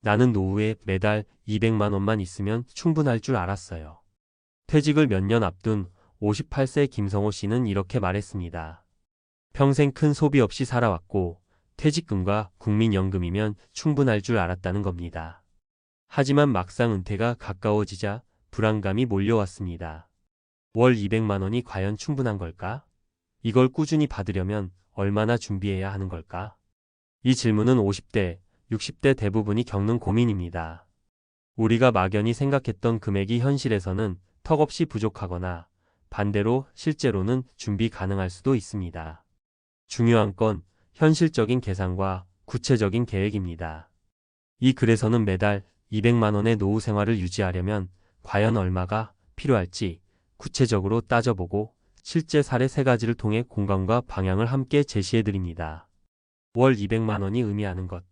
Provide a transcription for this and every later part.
나는 노후에 매달 200만 원만 있으면 충분할 줄 알았어요. 퇴직을 몇 년 앞둔 58세 김성호 씨는 이렇게 말했습니다. 평생 큰 소비 없이 살아왔고 퇴직금과 국민연금이면 충분할 줄 알았다는 겁니다. 하지만 막상 은퇴가 가까워지자 불안감이 몰려왔습니다. 월 200만 원이 과연 충분한 걸까? 이걸 꾸준히 받으려면 얼마나 준비해야 하는 걸까? 이 질문은 50대, 60대 대부분이 겪는 고민입니다. 우리가 막연히 생각했던 금액이 현실에서는 턱없이 부족하거나 반대로 실제로는 준비 가능할 수도 있습니다. 중요한 건 현실적인 계산과 구체적인 계획입니다. 이 글에서는 매달 200만 원의 노후 생활을 유지하려면 과연 얼마가 필요할지 구체적으로 따져보고 실제 사례 3가지를 통해 공간과 방향을 함께 제시해드립니다. 월 200만 원이 의미하는 것.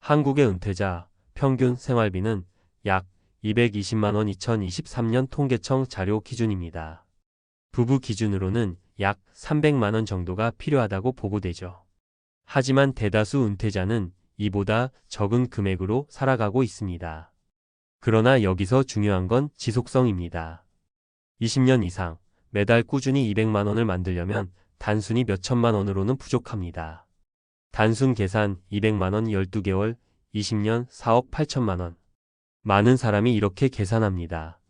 한국의 은퇴자 평균 생활비는 약 220만 원 2023년 통계청 자료 기준입니다. 부부 기준으로는 약 300만 원 정도가 필요하다고 보고되죠. 하지만 대다수 은퇴자는 이보다 적은 금액으로 살아가고 있습니다. 그러나 여기서 중요한 건 지속성입니다. 20년 이상 매달 꾸준히 200만 원을 만들려면 단순히 몇천만 원으로는 부족합니다. 단순 계산 200만 원 12개월 20년 4억 8천만 원. 많은 사람이 이렇게 계산합니다.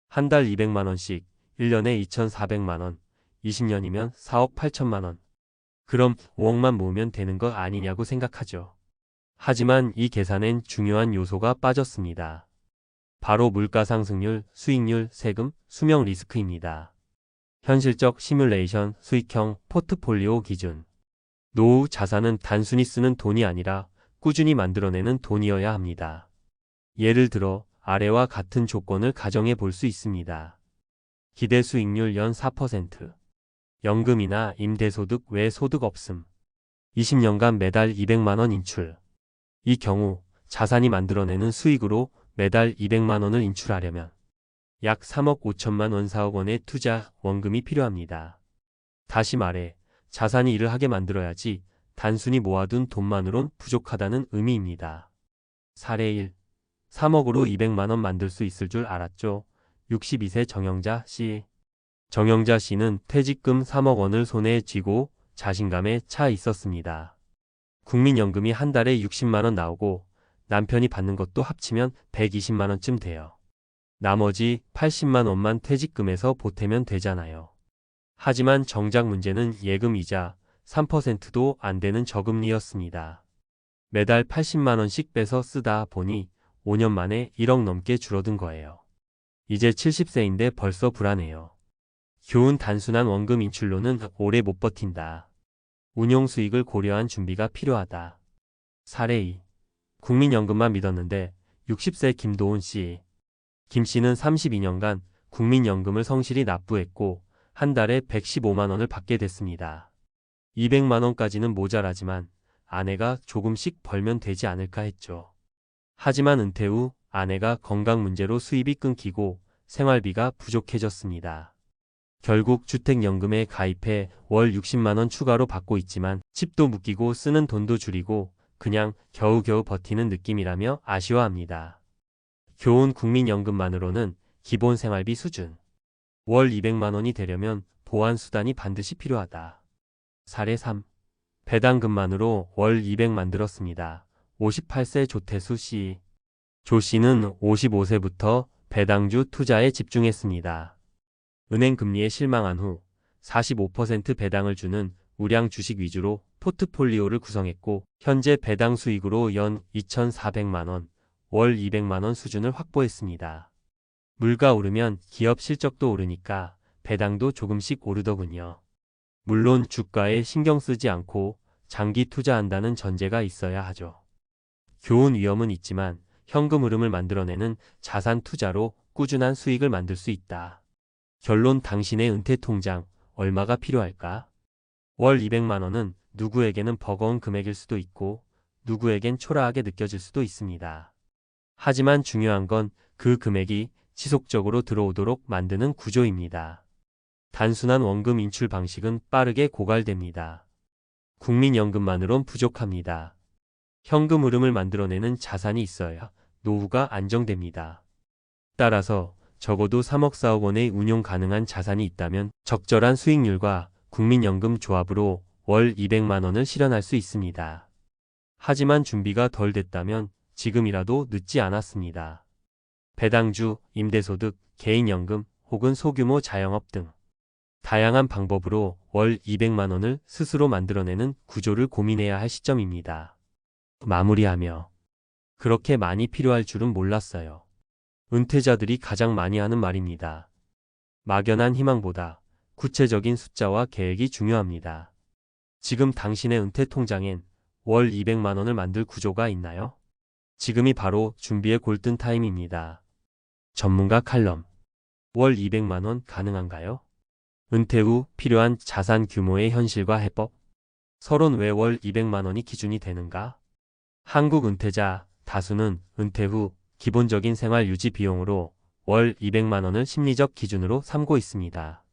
한 달 200만 원씩 1년에 2,400만 원, 20년이면 4억 8천만 원. 그럼 5억만 모으면 되는 거 아니냐고 생각하죠. 하지만 이 계산엔 중요한 요소가 빠졌습니다. 바로 물가 상승률, 수익률, 세금, 수명 리스크입니다. 현실적 시뮬레이션, 수익형, 포트폴리오 기준. 노후 자산은 단순히 쓰는 돈이 아니라 꾸준히 만들어내는 돈이어야 합니다. 예를 들어 아래와 같은 조건을 가정해 볼 수 있습니다. 기대 수익률 연 4%. 연금이나 임대소득 외 소득 없음. 20년간 매달 200만 원 인출. 이 경우 자산이 만들어내는 수익으로 매달 200만 원을 인출하려면 약 3억 5천만 원 4억 원의 투자 원금이 필요합니다. 다시 말해 자산이 일을 하게 만들어야지 단순히 모아둔 돈만으론 부족하다는 의미입니다. 사례 1. 3억으로 200만 원 만들 수 있을 줄 알았죠. 62세 정영자 씨. 정영자 씨는 퇴직금 3억 원을 손에 쥐고 자신감에 차 있었습니다. 국민연금이 한 달에 60만 원 나오고 남편이 받는 것도 합치면 120만 원쯤 돼요. 나머지 80만 원만 퇴직금에서 보태면 되잖아요. 하지만 정작 문제는 예금 이자 3%도 안 되는 저금리였습니다. 매달 80만 원씩 빼서 쓰다 보니 5년 만에 1억 넘게 줄어든 거예요. 이제 70세인데 벌써 불안해요. 교훈 단순한 원금 인출로는 오래 못 버틴다. 운용 수익을 고려한 준비가 필요하다. 사례 2. 국민연금만 믿었는데 60세 김도훈 씨. 김 씨는 32년간 국민연금을 성실히 납부했고 한 달에 115만 원을 받게 됐습니다. 200만 원까지는 모자라지만 아내가 조금씩 벌면 되지 않을까 했죠. 하지만 은퇴 후 아내가 건강 문제로 수입이 끊기고 생활비가 부족해졌습니다. 결국 주택연금에 가입해 월 60만 원 추가로 받고 있지만 집도 묶이고 쓰는 돈도 줄이고 그냥 겨우겨우 버티는 느낌이라며 아쉬워합니다. 교훈 국민연금만으로는 기본 생활비 수준. 월 200만 원이 되려면 보완수단이 반드시 필요하다. 사례 3. 배당금만으로 월 200 만들었습니다. 58세 조태수 씨. 조 씨는 55세부터 배당주 투자에 집중했습니다. 은행 금리에 실망한 후 45% 배당을 주는 우량 주식 위주로 포트폴리오를 구성했고 현재 배당 수익으로 연 2,400만 원, 월 200만 원 수준을 확보했습니다. 물가 오르면 기업 실적도 오르니까 배당도 조금씩 오르더군요. 물론 주가에 신경 쓰지 않고 장기 투자한다는 전제가 있어야 하죠. 교훈 위험은 있지만 현금 흐름을 만들어내는 자산 투자로 꾸준한 수익을 만들 수 있다. 결론 당신의 은퇴 통장 얼마가 필요할까? 월 200만 원은 누구에게는 버거운 금액일 수도 있고 누구에겐 초라하게 느껴질 수도 있습니다. 하지만 중요한 건 그 금액이 지속적으로 들어오도록 만드는 구조입니다. 단순한 원금 인출 방식은 빠르게 고갈됩니다. 국민연금만으론 부족합니다. 현금 흐름을 만들어내는 자산이 있어야 노후가 안정됩니다. 따라서 적어도 3억 4억 원의 운용 가능한 자산이 있다면 적절한 수익률과 국민연금 조합으로 월 200만 원을 실현할 수 있습니다. 하지만 준비가 덜 됐다면 지금이라도 늦지 않았습니다. 배당주, 임대소득, 개인연금 혹은 소규모 자영업 등 다양한 방법으로 월 200만 원을 스스로 만들어내는 구조를 고민해야 할 시점입니다. 마무리하며 그렇게 많이 필요할 줄은 몰랐어요. 은퇴자들이 가장 많이 하는 말입니다. 막연한 희망보다 구체적인 숫자와 계획이 중요합니다. 지금 당신의 은퇴 통장엔 월 200만 원을 만들 구조가 있나요? 지금이 바로 준비의 골든 타임입니다. 전문가 칼럼. 월 200만 원 가능한가요? 은퇴 후 필요한 자산 규모의 현실과 해법. 서론 왜 월 200만 원이 기준이 되는가? 한국 은퇴자 다수는 은퇴 후 기본적인 생활 유지 비용으로 월 200만 원을 심리적 기준으로 삼고 있습니다.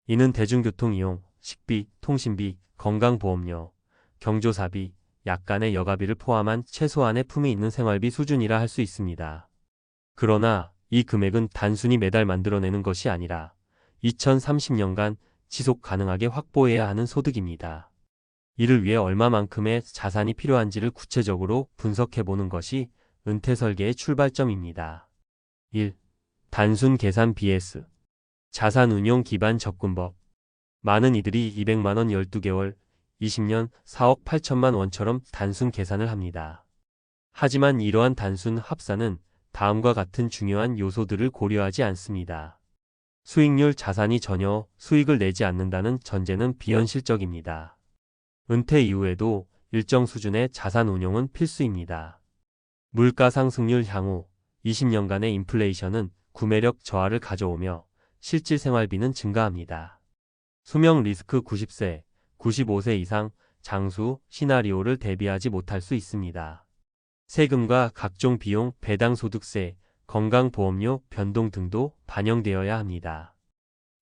이는 대중교통 이용, 식비, 통신비, 건강보험료, 경조사비, 약간의 여가비를 포함한 최소한의 품이 있는 생활비 수준이라 할 수 있습니다. 그러나 이 금액은 단순히 매달 만들어내는 것이 아니라 2030년간 지속 가능하게 확보해야 하는 소득입니다. 이를 위해 얼마만큼의 자산이 필요한지를 구체적으로 분석해보는 것이 은퇴 설계의 출발점입니다. 1. 단순 계산 BS 자산 운용 기반 접근법. 많은 이들이 200만 원 12개월, 20년 4억 8천만 원처럼 단순 계산을 합니다. 하지만 이러한 단순 합산은 다음과 같은 중요한 요소들을 고려하지 않습니다. 수익률 자산이 전혀 수익을 내지 않는다는 전제는 비현실적입니다. 은퇴 이후에도 일정 수준의 자산 운용은 필수입니다. 물가 상승률 향후 20년간의 인플레이션은 구매력 저하를 가져오며 실질 생활비는 증가합니다. 수명 리스크 90세, 95세 이상 장수 시나리오를 대비하지 못할 수 있습니다. 세금과 각종 비용, 배당소득세, 건강보험료 변동 등도 반영되어야 합니다.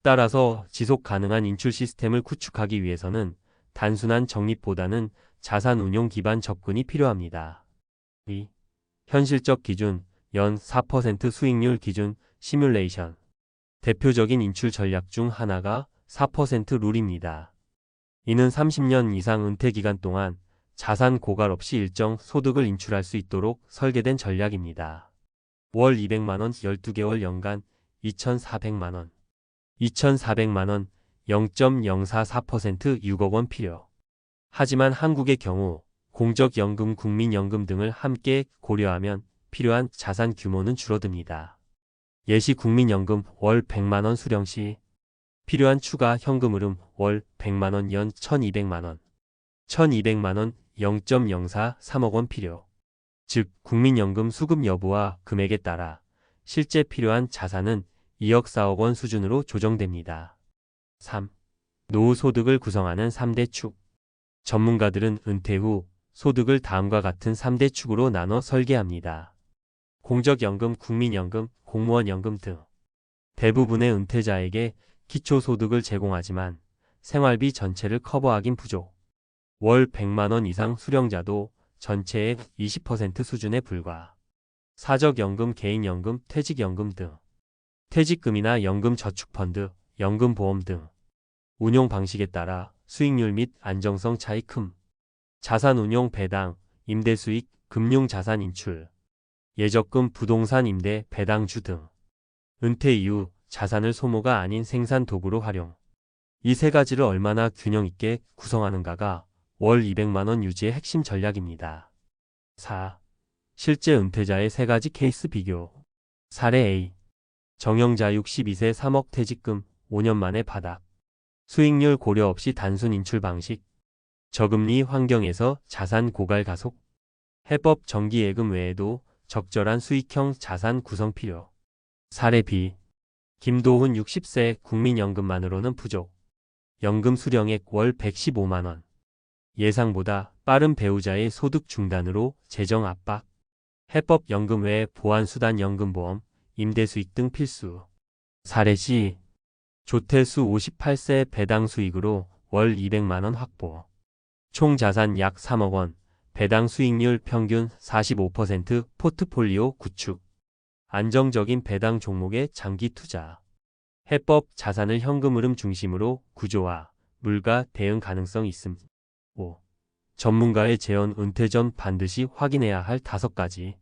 따라서 지속 가능한 인출 시스템을 구축하기 위해서는 단순한 적립보다는 자산 운용 기반 접근이 필요합니다. 2. 현실적 기준, 연 4% 수익률 기준 시뮬레이션. 대표적인 인출 전략 중 하나가 4% 룰입니다. 이는 30년 이상 은퇴 기간 동안 자산 고갈 없이 일정 소득을 인출할 수 있도록 설계된 전략입니다. 월 200만 원 12개월 연간 2,400만 원. 2,400만 원 0.044% 6억 원 필요. 하지만 한국의 경우 공적연금, 국민연금 등을 함께 고려하면 필요한 자산 규모는 줄어듭니다. 예시 국민연금 월 100만 원 수령 시 필요한 추가 현금 흐름 월 100만 원 연 1,200만 원. 1,200만 원 0.04 3억 원 필요. 즉 국민연금 수급 여부와 금액에 따라 실제 필요한 자산은 2억 4억 원 수준으로 조정됩니다. 3. 노후 소득을 구성하는 3대 축. 전문가들은 은퇴 후 소득을 다음과 같은 3대 축으로 나눠 설계합니다. 공적연금, 국민연금, 공무원연금 등. 대부분의 은퇴자에게 기초소득을 제공하지만 생활비 전체를 커버하긴 부족. 월 100만 원 이상 수령자도 전체의 20% 수준에 불과. 사적연금, 개인연금, 퇴직연금 등. 퇴직금이나 연금저축펀드, 연금보험 등. 운용 방식에 따라 수익률 및 안정성 차이 큼. 자산운용 배당, 임대수익, 금융자산 인출, 예적금, 부동산 임대, 배당주 등. 은퇴 이후 자산을 소모가 아닌 생산 도구로 활용. 이 세 가지를 얼마나 균형 있게 구성하는가가 월 200만 원 유지의 핵심 전략입니다. 4. 실제 은퇴자의 세 가지 케이스 비교. 사례 A. 정형자육 12세 3억 퇴직금 5년 만에 바닥. 수익률 고려 없이 단순 인출 방식. 저금리 환경에서 자산 고갈 가속. 해법 정기예금 외에도 적절한 수익형 자산 구성 필요. 사례 B. 김도훈 60세 국민연금만으로는 부족. 연금 수령액 월 115만 원. 예상보다 빠른 배우자의 소득 중단으로 재정 압박. 해법 연금 외에 보안수단 연금보험, 임대수익 등 필수. 사례 C. 조태수 58세 배당 수익으로 월 200만 원 확보. 총 자산 약 3억 원, 배당 수익률 평균 45%, 포트폴리오 구축, 안정적인 배당 종목의 장기 투자, 해법 자산을 현금 흐름 중심으로 구조화, 물가 대응 가능성 있음. 5. 전문가의 재원 은퇴 전 반드시 확인해야 할 5가지.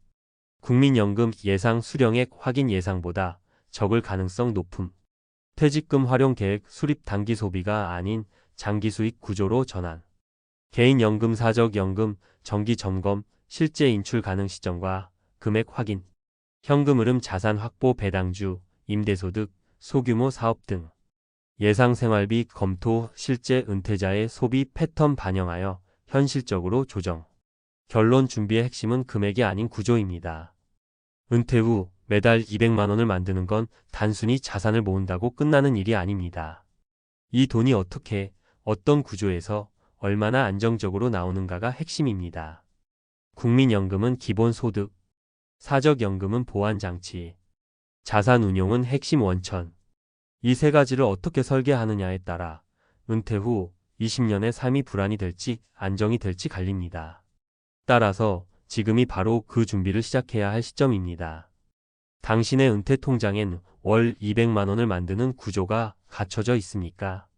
국민연금 예상 수령액 확인 예상보다 적을 가능성 높음. 퇴직금 활용 계획 수립 단기 소비가 아닌 장기 수익 구조로 전환. 개인연금 사적연금 정기 점검 실제 인출 가능 시점과 금액 확인. 현금 흐름 자산 확보 배당주, 임대소득, 소규모 사업 등. 예상 생활비 검토 실제 은퇴자의 소비 패턴 반영하여 현실적으로 조정. 결론 준비의 핵심은 금액이 아닌 구조입니다. 은퇴 후 매달 200만 원을 만드는 건 단순히 자산을 모은다고 끝나는 일이 아닙니다. 이 돈이 어떻게, 어떤 구조에서 얼마나 안정적으로 나오는가가 핵심입니다. 국민연금은 기본소득, 사적연금은 보완장치, 자산운용은 핵심 원천. 이 3가지를 어떻게 설계하느냐에 따라 은퇴 후 20년의 삶이 불안이 될지 안정이 될지 갈립니다. 따라서 지금이 바로 그 준비를 시작해야 할 시점입니다. 당신의 은퇴 통장엔 월 200만 원을 만드는 구조가 갖춰져 있습니까?